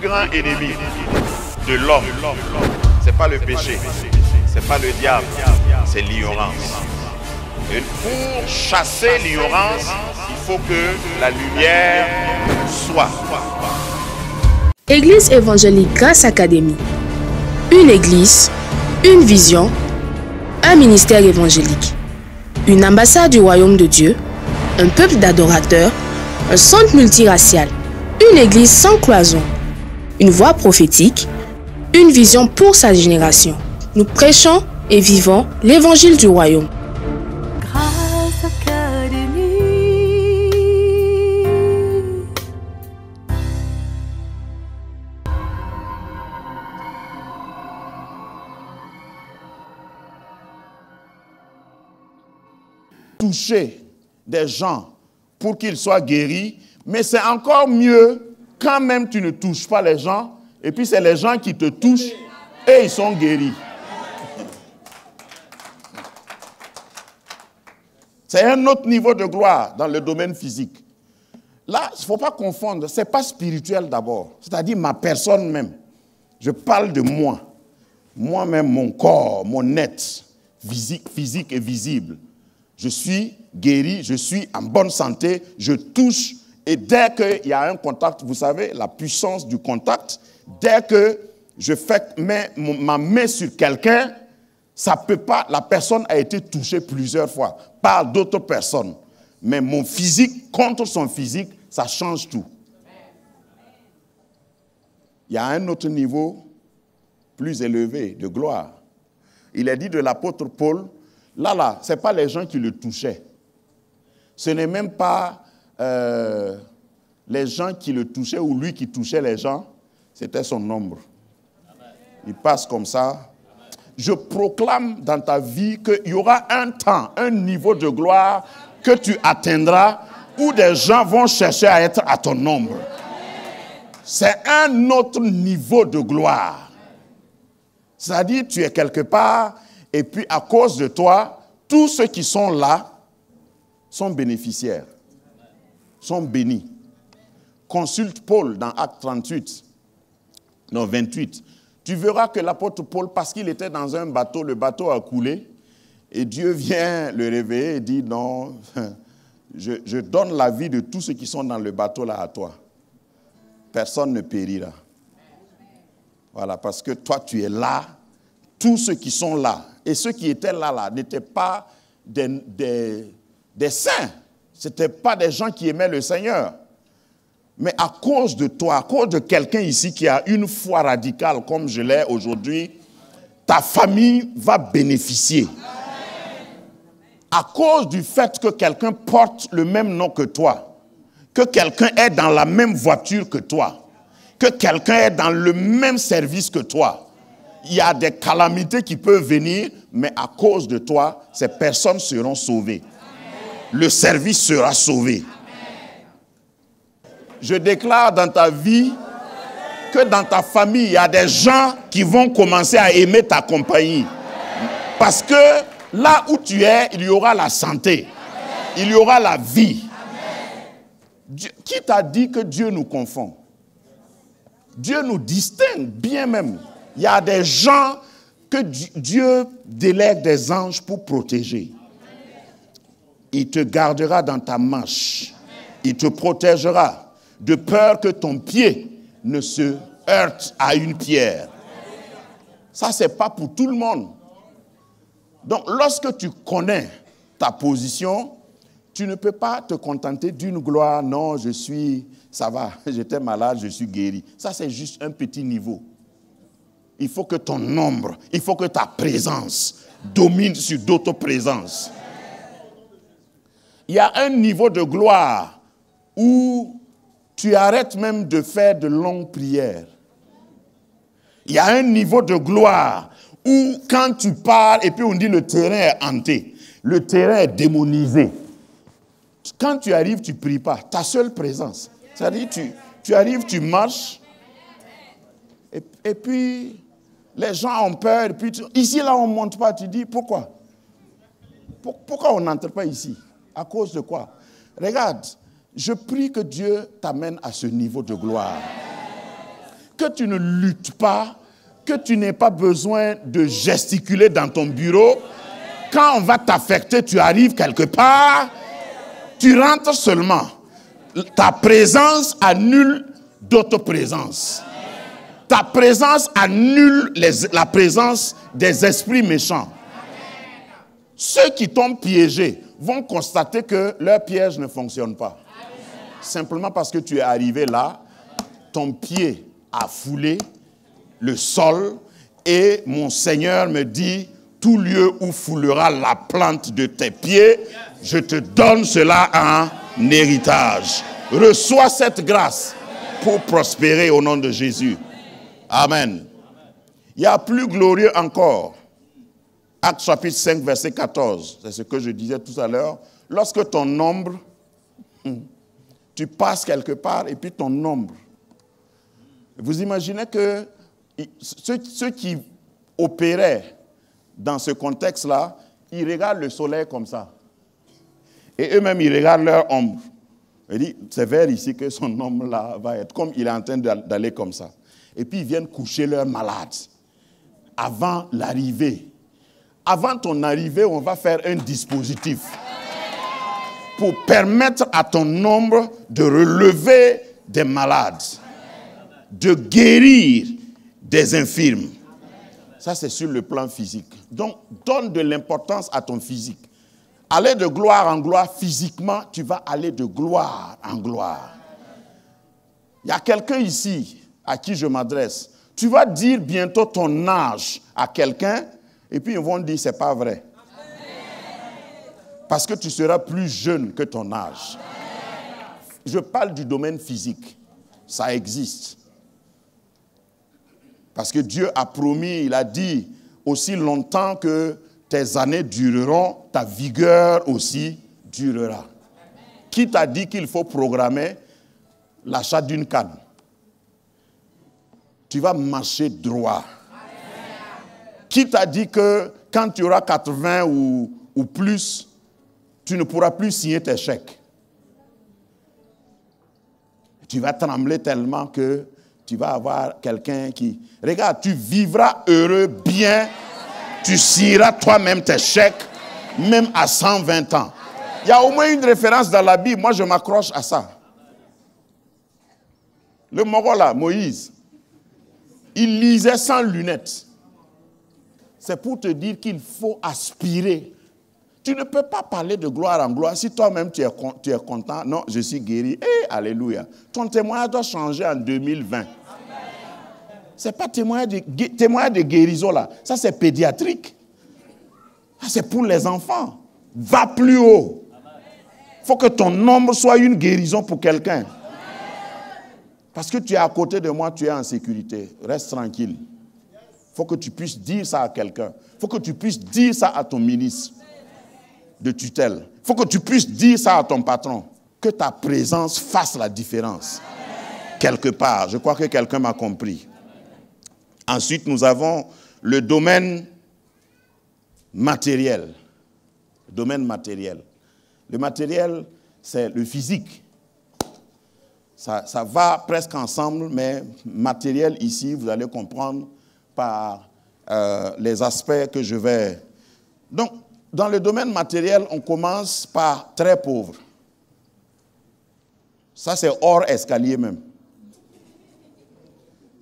grand ennemi de l'homme, ce n'est pas le péché, ce n'est pas le diable, c'est l'ignorance. Et pour chasser l'ignorance, il faut que la lumière soit. Église évangélique Grâce Académie. Une église, une vision, un ministère évangélique. Une ambassade du royaume de Dieu, un peuple d'adorateurs, un centre multiracial, une église sans cloison, une voix prophétique, une vision pour sa génération. Nous prêchons et vivons l'évangile du royaume. Grâce Académie. Toucher des gens pour qu'ils soient guéris, mais c'est encore mieux quand même tu ne touches pas les gens, et puis c'est les gens qui te touchent et ils sont guéris. C'est un autre niveau de gloire dans le domaine physique. Là, il ne faut pas confondre, ce n'est pas spirituel d'abord, c'est-à-dire ma personne même. Je parle de moi, moi-même, mon corps, mon être, physique et visible. Je suis guéri, je suis en bonne santé, je touche, et dès qu'il y a un contact, vous savez, la puissance du contact, dès que je fais ma main sur quelqu'un, ça peut pas, la personne a été touchée plusieurs fois par d'autres personnes. Mais mon physique contre son physique, ça change tout. Il y a un autre niveau plus élevé de gloire. Il est dit de l'apôtre Paul, là, ce n'est pas les gens qui le touchaient. Ce n'est même pas les gens qui le touchaient ou lui qui touchait les gens, c'était son ombre. Il passe comme ça. Je proclame dans ta vie qu'il y aura un temps, un niveau de gloire que tu atteindras où des gens vont chercher à être à ton ombre. C'est un autre niveau de gloire. C'est-à-dire, tu es quelque part et puis à cause de toi, tous ceux qui sont là sont bénéficiaires, sont bénis. Consulte Paul dans Acte 28. Tu verras que l'apôtre Paul, parce qu'il était dans un bateau, le bateau a coulé, et Dieu vient le réveiller et dit, non, je donne la vie de tous ceux qui sont dans le bateau là à toi. Personne ne périra. Voilà, parce que toi tu es là, tous ceux qui sont là, et ceux qui étaient là n'étaient pas des saints, ce n'étaient pas des gens qui aimaient le Seigneur. Mais à cause de toi, à cause de quelqu'un ici qui a une foi radicale comme je l'ai aujourd'hui, ta famille va bénéficier. À cause du fait que quelqu'un porte le même nom que toi, que quelqu'un est dans la même voiture que toi, que quelqu'un est dans le même service que toi, il y a des calamités qui peuvent venir, mais à cause de toi, ces personnes seront sauvées. Le service sera sauvé. Je déclare dans ta vie que dans ta famille, il y a des gens qui vont commencer à aimer ta compagnie. Parce que là où tu es, il y aura la santé. Il y aura la vie. Qui t'a dit que Dieu nous confond? Dieu nous distingue bien même. Il y a des gens que Dieu délègue des anges pour protéger. Il te gardera dans ta marche. Il te protégera de peur que ton pied ne se heurte à une pierre. Ça, ce n'est pas pour tout le monde. Donc, lorsque tu connais ta position, tu ne peux pas te contenter d'une gloire. Non, ça va, j'étais malade, je suis guéri. Ça, c'est juste un petit niveau. Il faut que ton ombre, il faut que ta présence domine sur d'autres présences. Il y a un niveau de gloire où tu arrêtes même de faire de longues prières. Il y a un niveau de gloire où quand tu pars et puis on dit le terrain est hanté, le terrain est démonisé. Quand tu arrives, tu ne pries pas. Ta seule présence. C'est-à-dire tu arrives, tu marches et puis les gens ont peur. Et puis ici, là, on ne monte pas. Tu dis, pourquoi? Pourquoi on n'entre pas ici? À cause de quoi? Regarde, je prie que Dieu t'amène à ce niveau de gloire. que tu ne luttes pas, que tu n'aies pas besoin de gesticuler dans ton bureau. Quand on va t'affecter, tu arrives quelque part, tu rentres seulement. Ta présence annule d'autres présences. Ta présence annule la présence des esprits méchants. Ceux qui t'ont piégé vont constater que leur piège ne fonctionne pas. Simplement parce que tu es arrivé là, ton pied a foulé le sol et mon Seigneur me dit, tout lieu où foulera la plante de tes pieds, je te donne cela en héritage. Reçois cette grâce pour prospérer au nom de Jésus. Amen. Il y a plus glorieux encore. Actes chapitre 5, verset 14. C'est ce que je disais tout à l'heure. Lorsque ton ombre, tu passes quelque part et puis ton ombre. Vous imaginez que ceux qui opéraient dans ce contexte-là, ils regardent le soleil comme ça. Et eux-mêmes, ils regardent leur ombre. Ils disent, c'est vers ici que son ombre-là va être. Comme il est en train d'aller comme ça. Et puis, ils viennent coucher leurs malades. Avant l'arrivée. Avant ton arrivée, on va faire un dispositif. Pour permettre à ton ombre de relever des malades. De guérir des infirmes. Ça, c'est sur le plan physique. Donc, donne de l'importance à ton physique. Aller de gloire en gloire, physiquement, tu vas aller de gloire en gloire. Il y a quelqu'un ici à qui je m'adresse. Tu vas dire bientôt ton âge à quelqu'un, et puis ils vont dire, c'est pas vrai. Parce que tu seras plus jeune que ton âge. Je parle du domaine physique. Ça existe. Parce que Dieu a promis, il a dit, aussi longtemps que tes années dureront, ta vigueur aussi durera. Qui t'a dit qu'il faut programmer l'achat d'une canne? Tu vas marcher droit. Qui t'a dit que quand tu auras 80 ou plus, tu ne pourras plus signer tes chèques? Tu vas trembler tellement que tu vas avoir quelqu'un qui... Regarde, tu vivras heureux, bien. Tu signeras toi-même tes chèques, même à 120 ans. Il y a au moins une référence dans la Bible. Moi, je m'accroche à ça. Le Moro là, Moïse, il lisait sans lunettes. C'est pour te dire qu'il faut aspirer. Tu ne peux pas parler de gloire en gloire si toi-même tu es content. Non, je suis guéri. Alléluia. Ton témoignage doit changer en 2020. Ce n'est pas témoignage de guérison là. Ça, c'est pédiatrique. Ça, c'est pour les enfants. Va plus haut. Il faut que ton nombre soit une guérison pour quelqu'un. Parce que tu es à côté de moi, tu es en sécurité. Reste tranquille. Il faut que tu puisses dire ça à quelqu'un. Il faut que tu puisses dire ça à ton ministre de tutelle. Il faut que tu puisses dire ça à ton patron. Que ta présence fasse la différence. Quelque part. Je crois que quelqu'un m'a compris. Ensuite, nous avons le domaine matériel. Le domaine matériel. Le matériel, c'est le physique. Ça va presque ensemble, mais matériel ici, vous allez comprendre par les aspects que je vais... Donc, dans le domaine matériel, on commence par très pauvre. Ça, c'est hors escalier même.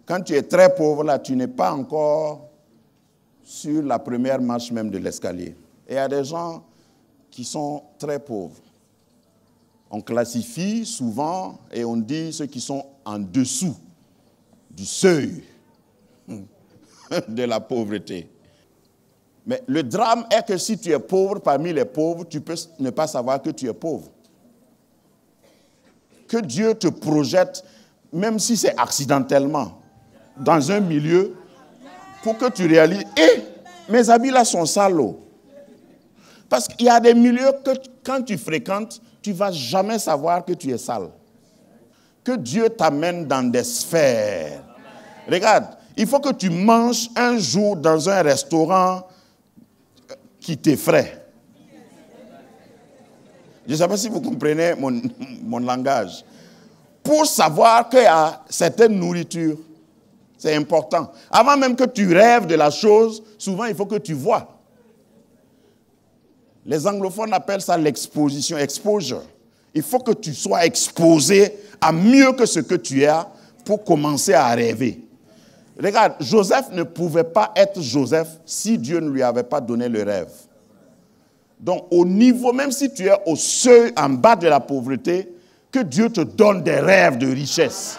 Quand tu es très pauvre, là, tu n'es pas encore sur la première marche même de l'escalier. Et il y a des gens qui sont très pauvres. On classifie souvent et on dit ceux qui sont en dessous du seuil de la pauvreté. Mais le drame est que si tu es pauvre parmi les pauvres, tu peux ne pas savoir que tu es pauvre. Que Dieu te projette, même si c'est accidentellement, dans un milieu, pour que tu réalises, mes habits là sont sales. Parce qu'il y a des milieux que quand tu fréquentes, tu ne vas jamais savoir que tu es sale. Que Dieu t'amène dans des sphères. Regarde, il faut que tu manges un jour dans un restaurant qui t'effraie. Je ne sais pas si vous comprenez mon langage. Pour savoir qu'il y a certaines nourritures C'est important. Avant même que tu rêves de la chose, souvent il faut que tu vois. Les anglophones appellent ça l'exposition, exposure. Il faut que tu sois exposé à mieux que ce que tu as pour commencer à rêver. Regarde, Joseph ne pouvait pas être Joseph si Dieu ne lui avait pas donné le rêve. Donc au niveau, même si tu es au seuil en bas de la pauvreté, que Dieu te donne des rêves de richesse.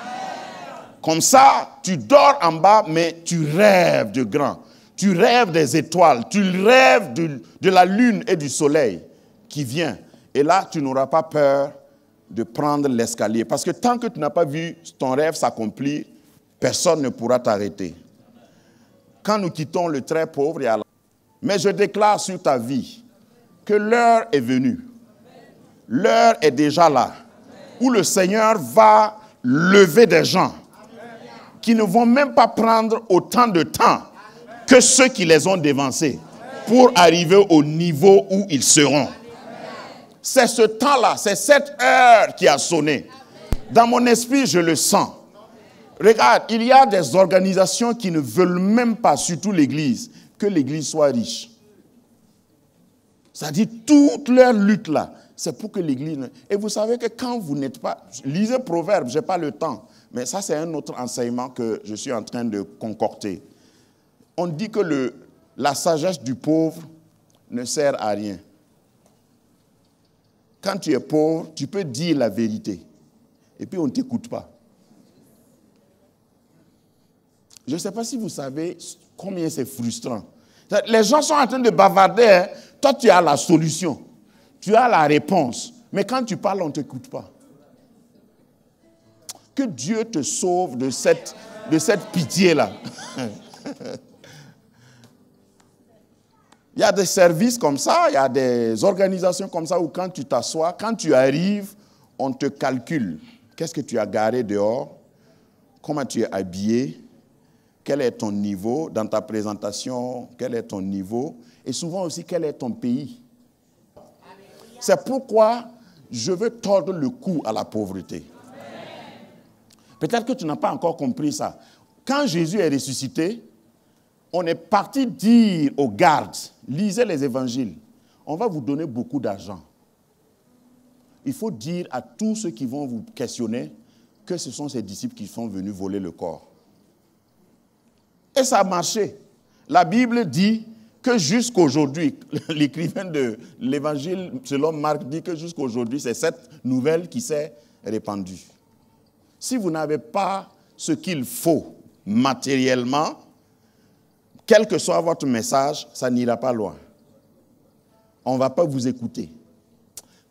Comme ça, tu dors en bas, mais tu rêves de grand. Tu rêves des étoiles, tu rêves de la lune et du soleil qui vient. Et là, tu n'auras pas peur de prendre l'escalier. Parce que tant que tu n'as pas vu ton rêve s'accomplir, personne ne pourra t'arrêter. Quand nous quittons le très pauvre, il y a... Mais je déclare sur ta vie que l'heure est venue. L'heure est déjà là. Où le Seigneur va lever des gens qui ne vont même pas prendre autant de temps que ceux qui les ont dévancés pour arriver au niveau où ils seront. C'est ce temps-là, c'est cette heure qui a sonné. Dans mon esprit, je le sens. Regarde, il y a des organisations qui ne veulent même pas, surtout l'Église, que l'Église soit riche. C'est-à-dire, toute leur lutte là, c'est pour que l'Église... Et vous savez que quand vous n'êtes pas... Lisez Proverbes, je n'ai pas le temps. Mais ça, c'est un autre enseignement que je suis en train de concocter. On dit que la sagesse du pauvre ne sert à rien. Quand tu es pauvre, tu peux dire la vérité. Et puis on ne t'écoute pas. Je ne sais pas si vous savez combien c'est frustrant. Les gens sont en train de bavarder. Hein. Toi, tu as la solution. Tu as la réponse. Mais quand tu parles, on ne t'écoute pas. Que Dieu te sauve de cette pitié-là. Il y a des services comme ça, il y a des organisations comme ça où quand tu t'assois, quand tu arrives, on te calcule. Qu'est-ce que tu as garé dehors? Comment tu es habillé? Quel est ton niveau dans ta présentation? Quel est ton niveau? Et souvent aussi, quel est ton pays? C'est pourquoi je veux tordre le cou à la pauvreté. Peut-être que tu n'as pas encore compris ça. Quand Jésus est ressuscité, on est parti dire aux gardes, lisez les évangiles, on va vous donner beaucoup d'argent. Il faut dire à tous ceux qui vont vous questionner que ce sont ces disciples qui sont venus voler le corps. Et ça a marché. La Bible dit que jusqu'aujourd'hui, l'écrivain de l'évangile selon Marc dit que jusqu'aujourd'hui, c'est cette nouvelle qui s'est répandue. Si vous n'avez pas ce qu'il faut matériellement, quel que soit votre message, ça n'ira pas loin. On ne va pas vous écouter.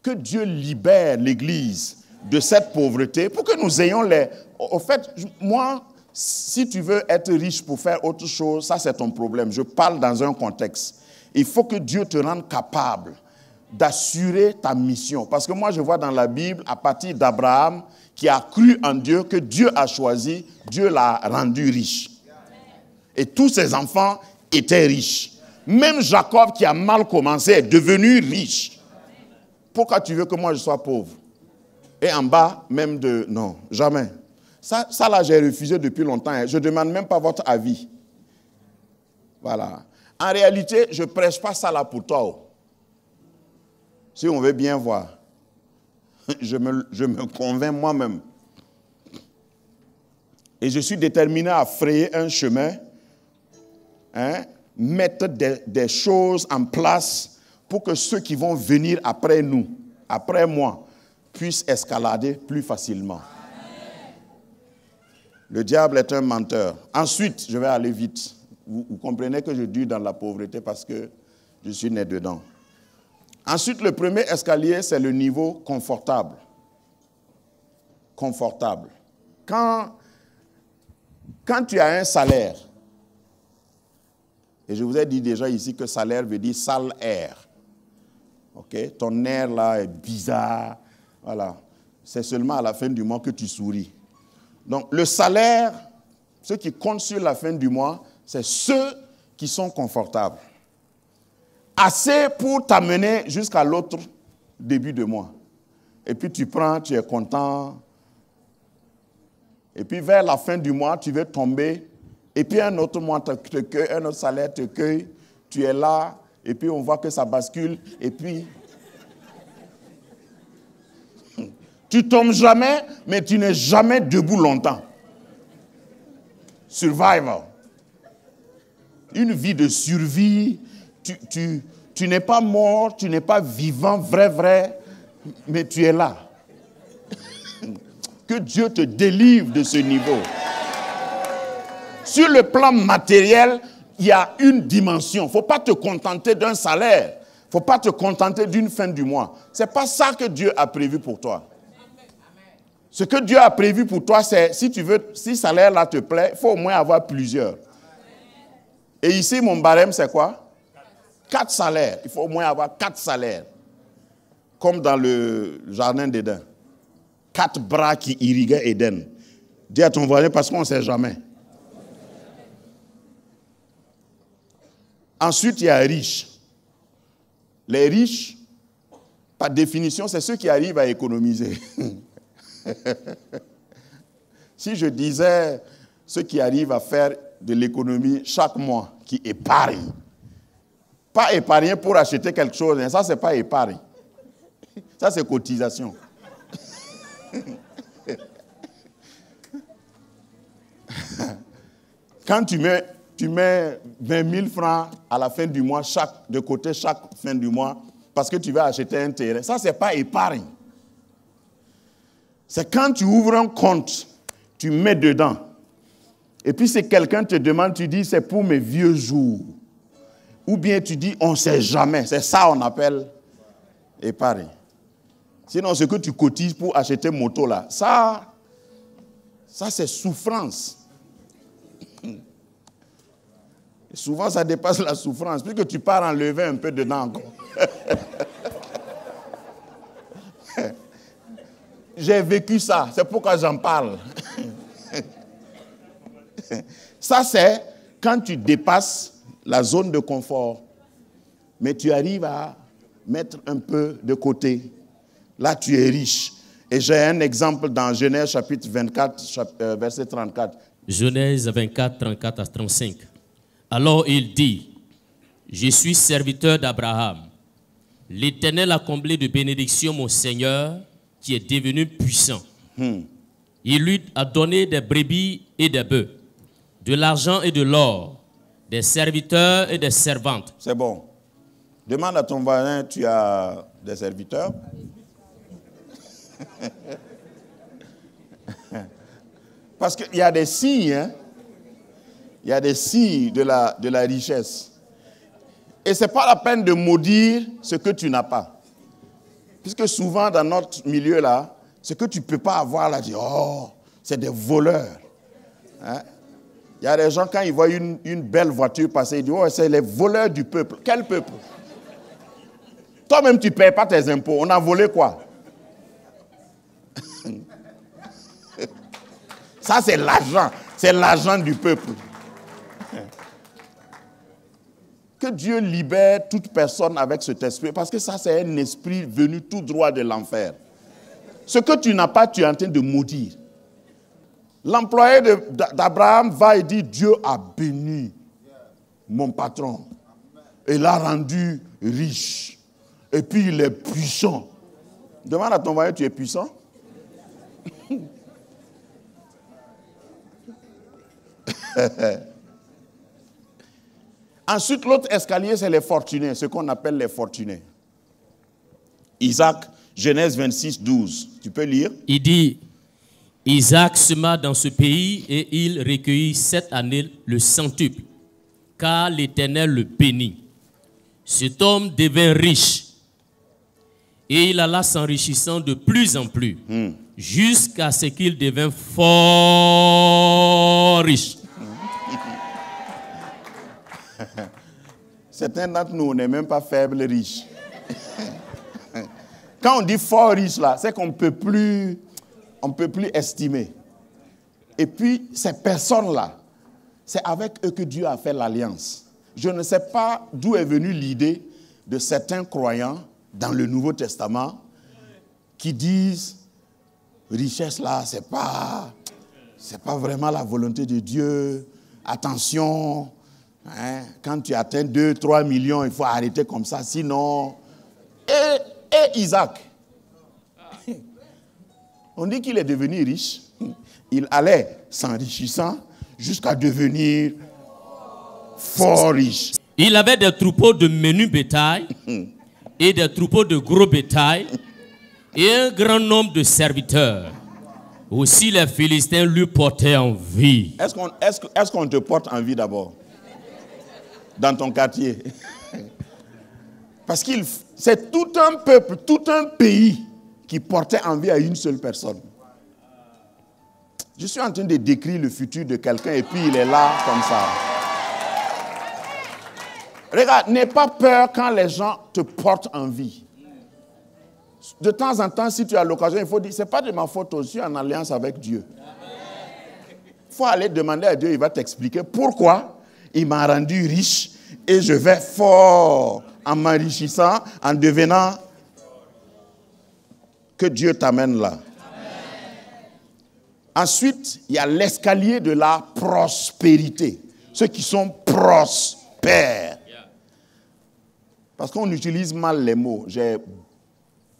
Que Dieu libère l'Église de cette pauvreté pour que nous ayons les... Au fait, moi, si tu veux être riche pour faire autre chose, ça c'est ton problème. Je parle dans un contexte. Il faut que Dieu te rende capable d'assurer ta mission. Parce que moi, je vois dans la Bible, à partir d'Abraham, qui a cru en Dieu, que Dieu a choisi, Dieu l'a rendu riche. Et tous ses enfants étaient riches. Même Jacob, qui a mal commencé, est devenu riche. Pourquoi tu veux que moi je sois pauvre? Et en bas, même de... Non, jamais. Ça là, j'ai refusé depuis longtemps. Je ne demande même pas votre avis. Voilà. En réalité, je ne prêche pas ça là pour toi. Si on veut bien voir. Je me convainc moi-même. Et je suis déterminé à frayer un chemin, mettre des choses en place pour que ceux qui vont venir après nous, après moi, puissent escalader plus facilement. Le diable est un menteur. Ensuite, je vais aller vite. Vous comprenez que je dure dans la pauvreté parce que je suis né dedans. Ensuite, le premier escalier, c'est le niveau confortable. Confortable. Quand tu as un salaire, et je vous ai dit déjà ici que salaire veut dire sale air. Ok? Ton air là est bizarre. Voilà. C'est seulement à la fin du mois que tu souris. Donc, le salaire, ce qui compte sur la fin du mois, c'est ceux qui sont confortables. Assez pour t'amener jusqu'à l'autre début de mois. Et puis tu prends, tu es content. Et puis vers la fin du mois, tu veux tomber Et puis un autre mois te cueille, un autre salaire te cueille, tu es là, et puis on voit que ça bascule, et puis... Tu tombes jamais, mais tu n'es jamais debout longtemps. Survival. Une vie de survie. Tu n'es pas mort, tu n'es pas vivant, vrai, mais tu es là. Que Dieu te délivre de ce niveau. Sur le plan matériel, il y a une dimension. Il ne faut pas te contenter d'un salaire. Il ne faut pas te contenter d'une fin du mois. Ce n'est pas ça que Dieu a prévu pour toi. Ce que Dieu a prévu pour toi, c'est, si ce salaire-là te plaît, il faut au moins avoir plusieurs. Et ici, mon barème, c'est quoi? 4 salaires. Il faut au moins avoir 4 salaires. Comme dans le jardin d'Éden. 4 bras qui irriguaient Éden. Dis à ton voisin, parce qu'on ne sait jamais. Ensuite, il y a riches. Les riches, par définition, c'est ceux qui arrivent à économiser. Si je disais ceux qui arrivent à faire de l'économie chaque mois, qui épargnent, pas épargner pour acheter quelque chose, ça c'est pas épargne, ça c'est cotisation. Quand tu mets 20 000 francs à la fin du mois, de côté chaque fin du mois, parce que tu vas acheter un terrain, ça c'est pas épargne. C'est quand tu ouvres un compte, tu mets dedans. Et puis si quelqu'un te demande, tu dis c'est pour mes vieux jours. Ou bien tu dis on ne sait jamais. C'est ça qu'on appelle épargne. Sinon ce que tu cotises pour acheter moto là, ça c'est souffrance. Et souvent ça dépasse la souffrance, puisque tu pars enlever un peu dedans encore. J'ai vécu ça, c'est pourquoi j'en parle. Ça, c'est quand tu dépasses la zone de confort, mais tu arrives à mettre un peu de côté. Là, tu es riche. Et j'ai un exemple dans Genèse chapitre 24, verset 34. Genèse 24, 34 à 35. Alors il dit, je suis serviteur d'Abraham. L'Éternel a comblé de bénédictions mon Seigneur, qui est devenu puissant. Il lui a donné des brebis et des bœufs, de l'argent et de l'or, des serviteurs et des servantes. C'est bon. Demande à ton voisin, tu as des serviteurs? Parce qu'il y a des signes, hein? Il y a des signes de la richesse. Et ce n'est pas la peine de maudire ce que tu n'as pas. Puisque souvent, dans notre milieu, là, ce que tu ne peux pas avoir, là, tu dis, oh, c'est des voleurs. Hein? Il y a des gens, quand ils voient une belle voiture passer, ils disent, oh, c'est les voleurs du peuple. Quel peuple? Toi-même, tu ne payes pas tes impôts. On a volé quoi? Ça, c'est l'argent. C'est l'argent du peuple. Que Dieu libère toute personne avec cet esprit, parce que ça, c'est un esprit venu tout droit de l'enfer. Ce que tu n'as pas, tu es en train de maudire. L'employé d'Abraham va et dit, Dieu a béni mon patron. Et l'a rendu riche. Et puis il est puissant. Demande à ton voisin, tu es puissant? Ensuite, l'autre escalier, c'est les fortunés, ce qu'on appelle les fortunés. Isaac, Genèse 26, 12. Tu peux lire? Il dit, Isaac sema dans ce pays et il recueillit 7 années le centuple, car l'Éternel le bénit. Cet homme devint riche et il alla s'enrichissant de plus en plus, jusqu'à ce qu'il devint fort riche. Certains d'entre nous, on n'est même pas faible riche. Quand on dit fort riche, là, c'est qu'on ne peut plus estimer. Et puis, ces personnes-là, c'est avec eux que Dieu a fait l'alliance. Je ne sais pas d'où est venue l'idée de certains croyants dans le Nouveau Testament qui disent, richesse là, c'est pas vraiment la volonté de Dieu. attention, hein, quand tu atteins 2-3 millions, il faut arrêter comme ça, sinon... Et Isaac, on dit qu'il est devenu riche. Il allait s'enrichissant jusqu'à devenir fort riche. Il avait des troupeaux de menu bétail et des troupeaux de gros bétail et un grand nombre de serviteurs. Aussi les Philistins lui portaient envie. Est-ce qu'on te porte envie d'abord? Dans ton quartier? Parce que c'est tout un peuple, tout un pays qui portait envie à une seule personne. Je suis en train de décrire le futur de quelqu'un et puis il est là comme ça. Regarde, n'aie pas peur quand les gens te portent envie. De temps en temps, si tu as l'occasion, il faut dire, c'est pas de ma faute, je suis en alliance avec Dieu. Il faut aller demander à Dieu, il va t'expliquer pourquoi il m'a rendu riche et je vais fort en m'enrichissant, en devenant que Dieu t'amène là. Ensuite, il y a l'escalier de la prospérité. Ceux qui sont prospères. Parce qu'on utilise mal les mots. J'ai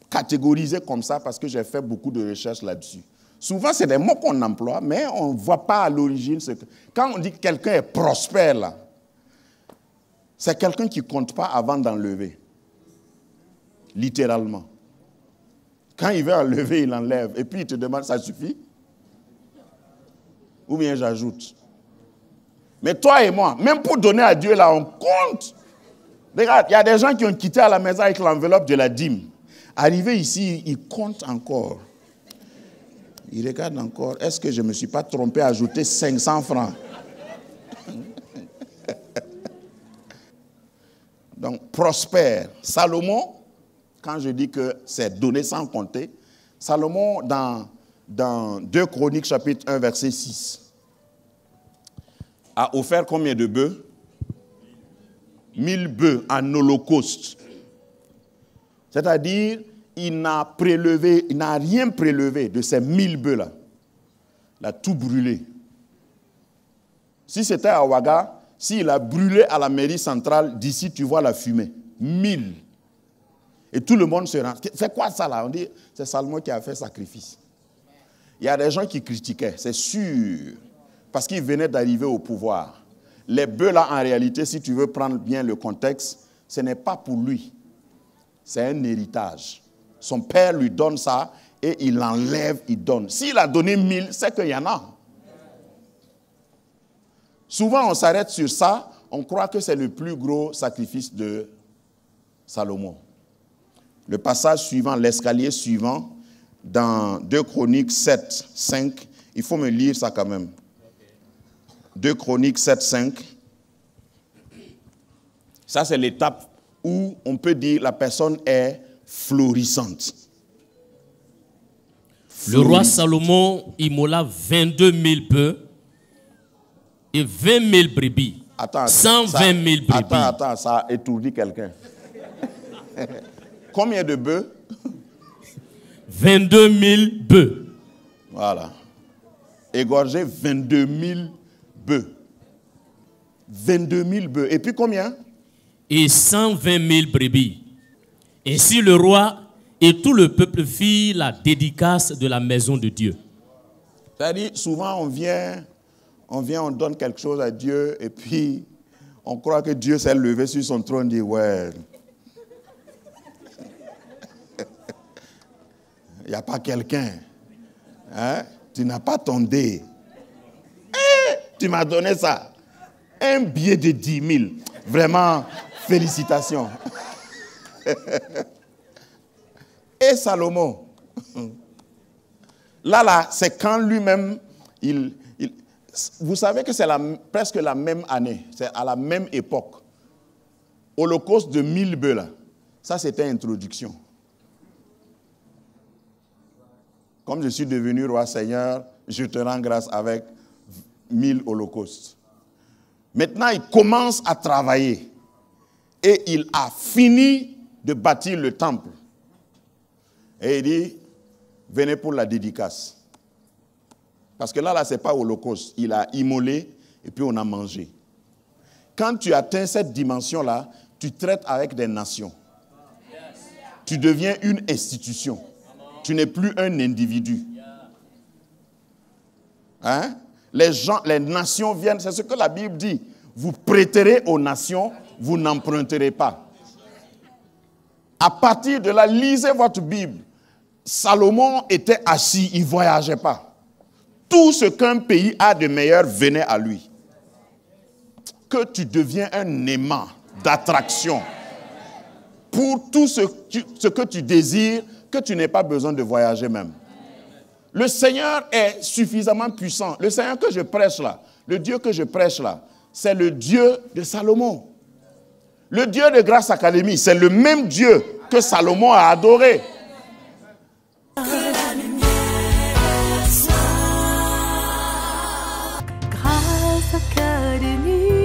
catégorisé comme ça parce que j'ai fait beaucoup de recherches là-dessus. Souvent, c'est des mots qu'on emploie, mais on ne voit pas à l'origine ce que... Quand on dit que quelqu'un est prospère, là, c'est quelqu'un qui ne compte pas avant d'enlever. Littéralement. Quand il veut enlever, il enlève. Et puis il te demande, ça suffit? Ou bien j'ajoute. Mais toi et moi, même pour donner à Dieu, là, on compte. Regarde, il y a des gens qui ont quitté à la maison avec l'enveloppe de la dîme. Arrivé ici, ils comptent encore. Ils regardent encore. Est-ce que je ne me suis pas trompé à ajouter 500 francs? Donc, prospère. Salomon, quand je dis que c'est donné sans compter, Salomon, dans 2 Chroniques, chapitre 1, verset 6, a offert combien de bœufs? 1000 bœufs en holocauste. C'est-à-dire, il n'a rien prélevé de ces 1000 bœufs-là. Il a tout brûlé. Si c'était à Ouaga, s'il a brûlé à la mairie centrale, d'ici tu vois la fumée. 1000. Et tout le monde se rend. C'est quoi ça là? On dit, c'est Salomon qui a fait sacrifice. Il y a des gens qui critiquaient, c'est sûr, parce qu'il venait d'arriver au pouvoir. Les bœufs là, en réalité, si tu veux prendre bien le contexte, ce n'est pas pour lui. C'est un héritage. Son père lui donne ça et il enlève, il donne. S'il a donné 1000, c'est qu'il y en a. Souvent, on s'arrête sur ça, on croit que c'est le plus gros sacrifice de Salomon. Le passage suivant, l'escalier suivant, dans 2 Chroniques 7, 5, il faut me lire ça quand même. 2 Chroniques 7, 5. Ça, c'est l'étape où on peut dire la personne est florissante. Le roi Salomon immola 22 000 bœufs et 20 000 brebis. Attends, 120 000 brebis. Attends, ça a étourdi quelqu'un. Combien de bœufs? 22 000 bœufs. Voilà. Égorgé 22 000 bœufs. 22 000 bœufs. Et puis combien? Et 120 000 brebis. Ainsi le roi et tout le peuple firent la dédicace de la maison de Dieu. C'est-à-dire, souvent on vient, on donne quelque chose à Dieu et puis on croit que Dieu s'est levé sur son trône et dit, ouais, il n'y a pas quelqu'un. Hein? Tu n'as pas ton dé. Tu m'as donné ça. Un billet de 10 000. Vraiment, félicitations. Et Salomon, là, c'est quand lui-même, vous savez que c'est presque la même année, c'est à la même époque. Holocauste de 1000 bœufs, là, ça c'était introduction. Comme je suis devenu roi Seigneur, je te rends grâce avec 1000 holocaustes. Maintenant, il commence à travailler. Et il a fini de bâtir le temple. Et il dit, venez pour la dédicace. Parce que là, ce n'est pas holocauste. Il a immolé Et puis on a mangé. Quand tu atteins cette dimension-là, tu traites avec des nations. Tu deviens une institution. Tu n'es plus un individu. Hein? Les nations viennent, c'est ce que la Bible dit. Vous prêterez aux nations, vous n'emprunterez pas. À partir de là, lisez votre Bible. Salomon était assis, il ne voyageait pas. Tout ce qu'un pays a de meilleur venait à lui. Que tu deviens un aimant d'attraction pour tout ce que tu désires, que tu n'aies pas besoin de voyager même. Le Seigneur est suffisamment puissant. Le Seigneur que je prêche là, le Dieu que je prêche là, c'est le Dieu de Salomon. Le Dieu de Grâce Academy, c'est le même Dieu que Salomon a adoré. Grâce Academy.